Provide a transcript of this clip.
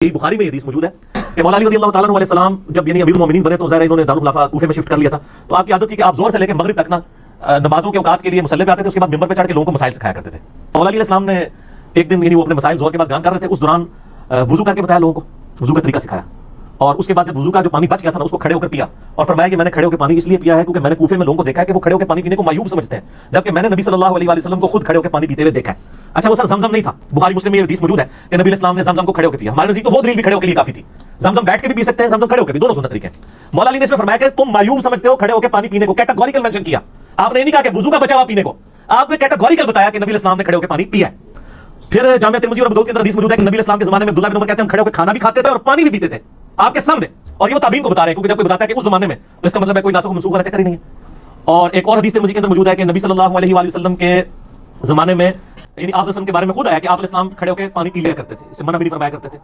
यही बुखारी में हदीस मौजूद है कि मौला अली रज़ियल्लाहु ताला अन्हु सलाम जब यानी अमीरुल मोमिनीन बने तो ज़ाहिर इन्होंने दारुल खुलाफा कूफे में शिफ्ट कर लिया था। तो आपकी आदत थी कि आप जोर से लेकर मगरिब तक ना नमाजों के औकात के लिए मुसल्ले पे आते थे, उसके बाद मिंबर पे चढ़ के लोगों को मसाइल सिखाया करते थे। मौला अली सलाम ने एक दिन यानी वो अपने मसाइल जोर के बाद बयान कर रहे थे, उस दौरान वुजू करके बताया लोगों को, वुजू का तरीका सिखाया। और उसके बाद जब वुजू का जो पानी बच गया था ना, उसको खड़े होकर पिया और फरमाया कि मैंने खड़े होकर पानी इसलिए पिया है क्योंकि मैंने कूफे में लोगों को देखा है कि वो खड़े होकर पानी पीने को मायूब समझते हैं, जबकि मैंने नबी सल्लल्लाहु अलैहि वसल्लम को खुद खड़े होकर पानी पीते हुए देखा है। अच्छा वो सर जमजम नहीं था, बुखारी मुस्लिम में ये हदीस मौजूद है कि नबी इस्लाम ने जमजम को खड़े होकर पिया। हमारे नजदीक तो वो दलील भी खड़े होकर लिए काफी थी, जमजम बैठ के भी पी सकते हैं, जमजम खड़े होकर भी, दोनों सुन्नत तरीके हैं। मौला अली ने इसमें फरमाया कि तुम मायूब समझते हो खड़े होकर पानी पीने को, कैटेगोरिकल मेंशन किया। आपने नहीं कहा कि वुजू का बचा हुआ पीने को, आपने कैटेगोरिकल बताया कि नबी इस्लाम ने खड़े होकर पानी पिया है। फिर जामिया तिर्मिज़ी और अबू दाऊद के अंदर हदीस मौजूद है कि नबी इस्लाम के जमाने में अब्दुल्लाह बिन उमर कहते हैं हम खड़े होकर खाना भी खाते थे और पानी भी पीते थे आपके सामने। और ये वो ताबीन को बता रहे हैं, क्योंकि जब कोई बताता है कि उस जमाने में, तो इसका मतलब है कोई नासुख मनसूख वाला चक्कर ही नहीं है। और एक और हदीस तिर्मिज़ी के अंदर मौजूद है कि नबी सल्लल्लाहु अलैहि वसल्लम के जमाने में यानी आप के बारे में खुद आया कि आप इस्लाम खड़े होकर पानी पी लिया करते थे, इससे मना भी नहीं फरमाया करते थे।